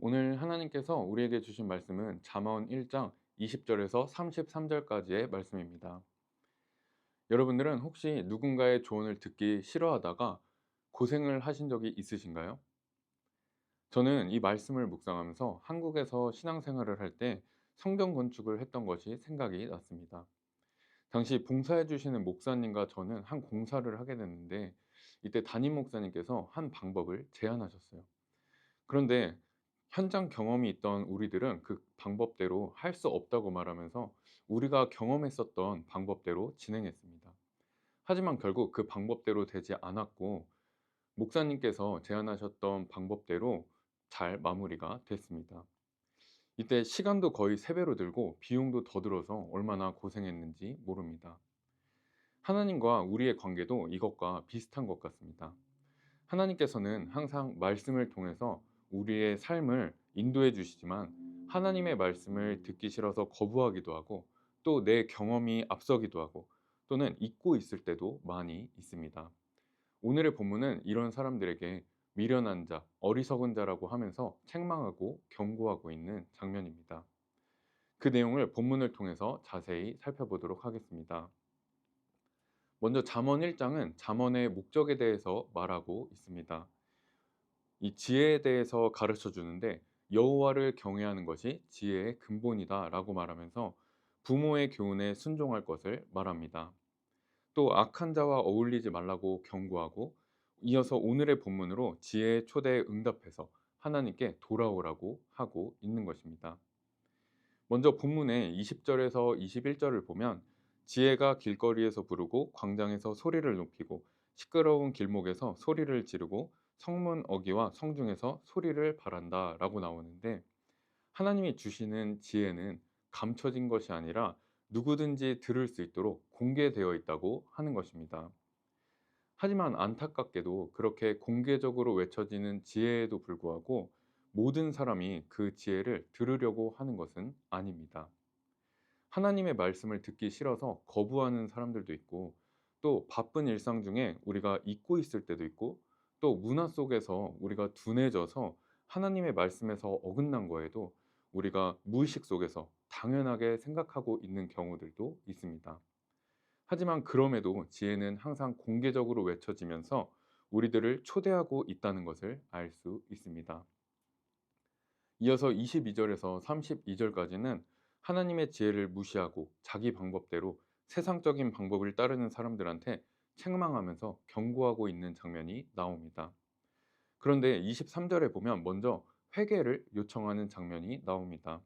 오늘 하나님께서 우리에게 주신 말씀은 잠언 1장 20절에서 33절까지의 말씀입니다. 여러분들은 혹시 누군가의 조언을 듣기 싫어하다가 고생을 하신 적이 있으신가요? 저는 이 말씀을 묵상하면서 한국에서 신앙생활을 할 때 성경 건축을 했던 것이 생각이 났습니다. 당시 봉사해 주시는 목사님과 저는 한 공사를 하게 됐는데, 이때 담임 목사님께서 한 방법을 제안하셨어요. 그런데 현장 경험이 있던 우리들은 그 방법대로 할 수 없다고 말하면서 우리가 경험했었던 방법대로 진행했습니다. 하지만 결국 그 방법대로 되지 않았고, 목사님께서 제안하셨던 방법대로 잘 마무리가 됐습니다. 이때 시간도 거의 3배로 들고 비용도 더 들어서 얼마나 고생했는지 모릅니다. 하나님과 우리의 관계도 이것과 비슷한 것 같습니다. 하나님께서는 항상 말씀을 통해서 우리의 삶을 인도해 주시지만, 하나님의 말씀을 듣기 싫어서 거부하기도 하고, 또 내 경험이 앞서기도 하고, 또는 잊고 있을 때도 많이 있습니다. 오늘의 본문은 이런 사람들에게 미련한 자, 어리석은 자라고 하면서 책망하고 경고하고 있는 장면입니다. 그 내용을 본문을 통해서 자세히 살펴보도록 하겠습니다. 먼저 잠언 1장은 잠언의 목적에 대해서 말하고 있습니다. 이 지혜에 대해서 가르쳐 주는데, 여호와를 경외하는 것이 지혜의 근본이다라고 말하면서 부모의 교훈에 순종할 것을 말합니다. 또 악한 자와 어울리지 말라고 경고하고, 이어서 오늘의 본문으로 지혜의 초대에 응답해서 하나님께 돌아오라고 하고 있는 것입니다. 먼저 본문의 20절에서 21절을 보면, 지혜가 길거리에서 부르고 광장에서 소리를 높이고 시끄러운 길목에서 소리를 지르고 성문 어귀와 성중에서 소리를 바란다 라고 나오는데, 하나님이 주시는 지혜는 감춰진 것이 아니라 누구든지 들을 수 있도록 공개되어 있다고 하는 것입니다. 하지만 안타깝게도 그렇게 공개적으로 외쳐지는 지혜에도 불구하고 모든 사람이 그 지혜를 들으려고 하는 것은 아닙니다. 하나님의 말씀을 듣기 싫어서 거부하는 사람들도 있고, 또 바쁜 일상 중에 우리가 잊고 있을 때도 있고, 또 문화 속에서 우리가 둔해져서 하나님의 말씀에서 어긋난 거에도 우리가 무의식 속에서 당연하게 생각하고 있는 경우들도 있습니다. 하지만 그럼에도 지혜는 항상 공개적으로 외쳐지면서 우리들을 초대하고 있다는 것을 알 수 있습니다. 이어서 22절에서 32절까지는 하나님의 지혜를 무시하고 자기 방법대로 세상적인 방법을 따르는 사람들한테 책망하면서 경고하고 있는 장면이 나옵니다. 그런데 23절에 보면 먼저 회개를 요청하는 장면이 나옵니다.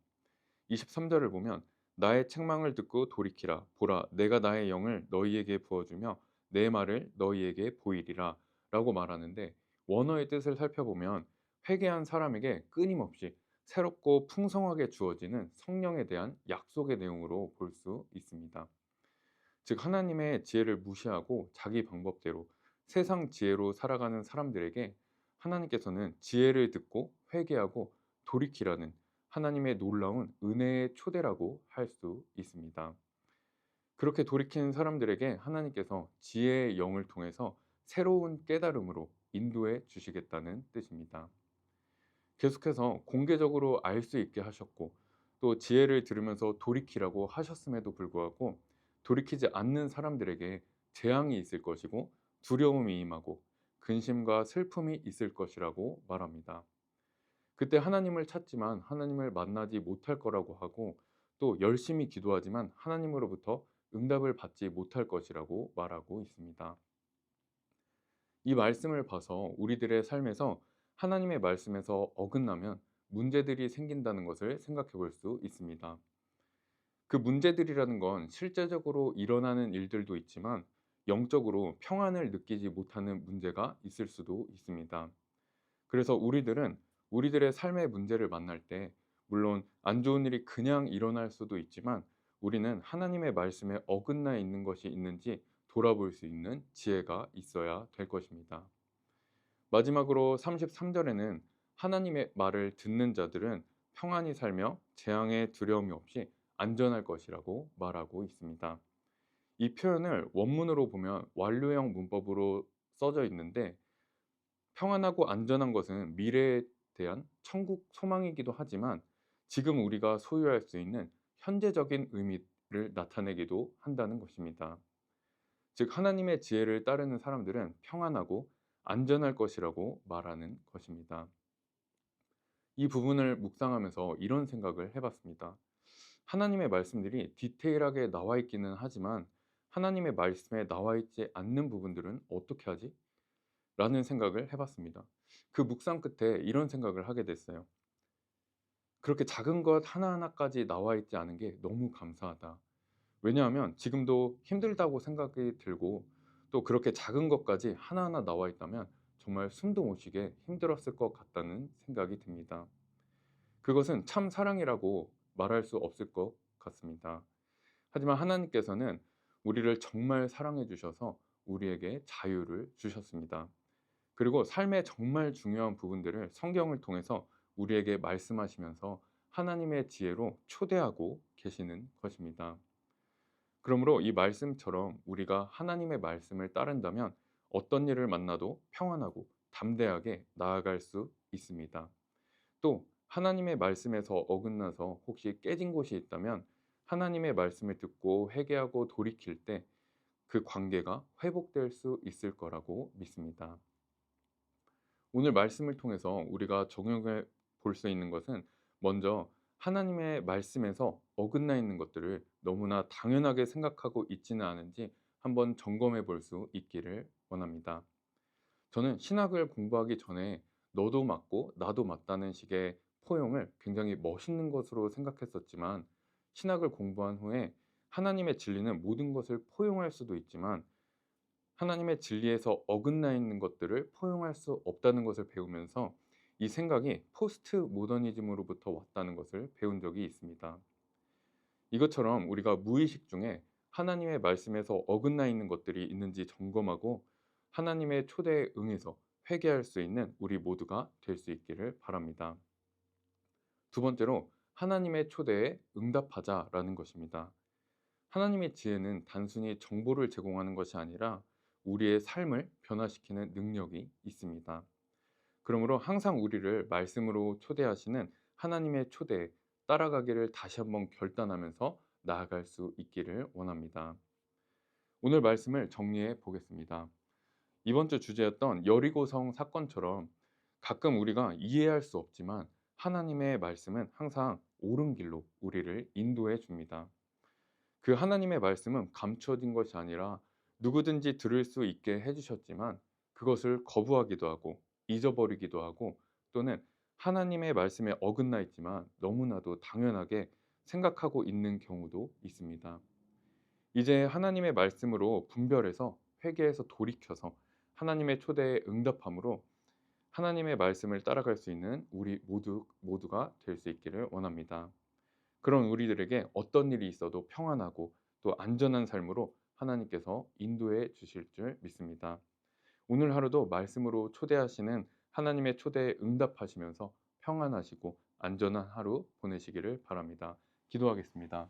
23절을 보면, 나의 책망을 듣고 돌이키라. 보라, 내가 나의 영을 너희에게 부어주며 내 말을 너희에게 보이리라 라고 말하는데, 원어의 뜻을 살펴보면 회개한 사람에게 끊임없이 새롭고 풍성하게 주어지는 성령에 대한 약속의 내용으로 볼 수 있습니다. 즉, 하나님의 지혜를 무시하고 자기 방법대로 세상 지혜로 살아가는 사람들에게 하나님께서는 지혜를 듣고 회개하고 돌이키라는 하나님의 놀라운 은혜의 초대라고 할 수 있습니다. 그렇게 돌이키는 사람들에게 하나님께서 지혜의 영을 통해서 새로운 깨달음으로 인도해 주시겠다는 뜻입니다. 계속해서 공개적으로 알 수 있게 하셨고, 또 지혜를 들으면서 돌이키라고 하셨음에도 불구하고 돌이키지 않는 사람들에게 재앙이 있을 것이고, 두려움이 임하고 근심과 슬픔이 있을 것이라고 말합니다. 그때 하나님을 찾지만 하나님을 만나지 못할 거라고 하고, 또 열심히 기도하지만 하나님으로부터 응답을 받지 못할 것이라고 말하고 있습니다. 이 말씀을 봐서 우리들의 삶에서 하나님의 말씀에서 어긋나면 문제들이 생긴다는 것을 생각해 볼 수 있습니다. 그 문제들이라는 건 실제적으로 일어나는 일들도 있지만, 영적으로 평안을 느끼지 못하는 문제가 있을 수도 있습니다. 그래서 우리들은 우리들의 삶의 문제를 만날 때, 물론 안 좋은 일이 그냥 일어날 수도 있지만, 우리는 하나님의 말씀에 어긋나 있는 것이 있는지 돌아볼 수 있는 지혜가 있어야 될 것입니다. 마지막으로 33절에는 하나님의 말을 듣는 자들은 평안히 살며 재앙의 두려움이 없이 안전할 것이라고 말하고 있습니다. 이 표현을 원문으로 보면 완료형 문법으로 써져 있는데, 평안하고 안전한 것은 미래에 대한 천국 소망이기도 하지만 지금 우리가 소유할 수 있는 현재적인 의미를 나타내기도 한다는 것입니다. 즉 하나님의 지혜를 따르는 사람들은 평안하고 안전할 것이라고 말하는 것입니다. 이 부분을 묵상하면서 이런 생각을 해봤습니다. 하나님의 말씀들이 디테일하게 나와 있기는 하지만 하나님의 말씀에 나와 있지 않는 부분들은 어떻게 하지? 라는 생각을 해봤습니다. 그 묵상 끝에 이런 생각을 하게 됐어요. 그렇게 작은 것 하나하나까지 나와 있지 않은 게 너무 감사하다. 왜냐하면 지금도 힘들다고 생각이 들고 또 그렇게 작은 것까지 하나하나 나와 있다면 정말 숨도 못 쉬게 힘들었을 것 같다는 생각이 듭니다. 그것은 참 사랑이라고 말할 수 없을 것 같습니다. 하지만 하나님께서는 우리를 정말 사랑해 주셔서 우리에게 자유를 주셨습니다. 그리고 삶의 정말 중요한 부분들을 성경을 통해서 우리에게 말씀하시면서 하나님의 지혜로 초대하고 계시는 것입니다. 그러므로 이 말씀처럼 우리가 하나님의 말씀을 따른다면 어떤 일을 만나도 평안하고 담대하게 나아갈 수 있습니다. 또 하나님의 말씀에서 어긋나서 혹시 깨진 곳이 있다면 하나님의 말씀을 듣고 회개하고 돌이킬 때 그 관계가 회복될 수 있을 거라고 믿습니다. 오늘 말씀을 통해서 우리가 적용해 볼 수 있는 것은 먼저 하나님의 말씀에서 어긋나 있는 것들을 너무나 당연하게 생각하고 있지는 않은지 한번 점검해 볼 수 있기를 원합니다. 저는 신학을 공부하기 전에 너도 맞고 나도 맞다는 식의 포용을 굉장히 멋있는 것으로 생각했었지만 신학을 공부한 후에 하나님의 진리는 모든 것을 포용할 수도 있지만 하나님의 진리에서 어긋나 있는 것들을 포용할 수 없다는 것을 배우면서 이 생각이 포스트 모더니즘으로부터 왔다는 것을 배운 적이 있습니다. 이것처럼 우리가 무의식 중에 하나님의 말씀에서 어긋나 있는 것들이 있는지 점검하고 하나님의 초대에 응해서 회개할 수 있는 우리 모두가 될 수 있기를 바랍니다. 두 번째로 하나님의 초대에 응답하자라는 것입니다. 하나님의 지혜는 단순히 정보를 제공하는 것이 아니라 우리의 삶을 변화시키는 능력이 있습니다. 그러므로 항상 우리를 말씀으로 초대하시는 하나님의 초대에 따라가기를 다시 한번 결단하면서 나아갈 수 있기를 원합니다. 오늘 말씀을 정리해 보겠습니다. 이번 주 주제였던 여리고성 사건처럼 가끔 우리가 이해할 수 없지만 하나님의 말씀은 항상 옳은 길로 우리를 인도해 줍니다. 그 하나님의 말씀은 감춰진 것이 아니라 누구든지 들을 수 있게 해주셨지만 그것을 거부하기도 하고 잊어버리기도 하고 또는 하나님의 말씀에 어긋나 있지만 너무나도 당연하게 생각하고 있는 경우도 있습니다. 이제 하나님의 말씀으로 분별해서 회개해서 돌이켜서 하나님의 초대에 응답함으로 하나님의 말씀을 따라갈 수 있는 우리 모두가 될 수 있기를 원합니다. 그런 우리들에게 어떤 일이 있어도 평안하고 또 안전한 삶으로 하나님께서 인도해 주실 줄 믿습니다. 오늘 하루도 말씀으로 초대하시는 하나님의 초대에 응답하시면서 평안하시고 안전한 하루 보내시기를 바랍니다. 기도하겠습니다.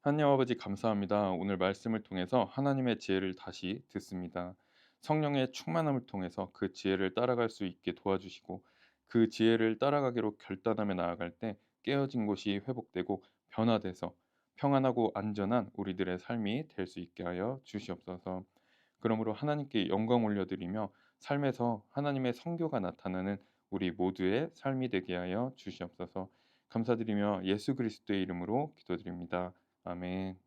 하나님 아버지 감사합니다. 오늘 말씀을 통해서 하나님의 지혜를 다시 듣습니다. 성령의 충만함을 통해서 그 지혜를 따라갈 수 있게 도와주시고 그 지혜를 따라가기로 결단하며 나아갈 때 깨어진 곳이 회복되고 변화돼서 평안하고 안전한 우리들의 삶이 될 수 있게 하여 주시옵소서. 그러므로 하나님께 영광 올려드리며 삶에서 하나님의 성교가 나타나는 우리 모두의 삶이 되게 하여 주시옵소서. 감사드리며 예수 그리스도의 이름으로 기도드립니다. 아멘.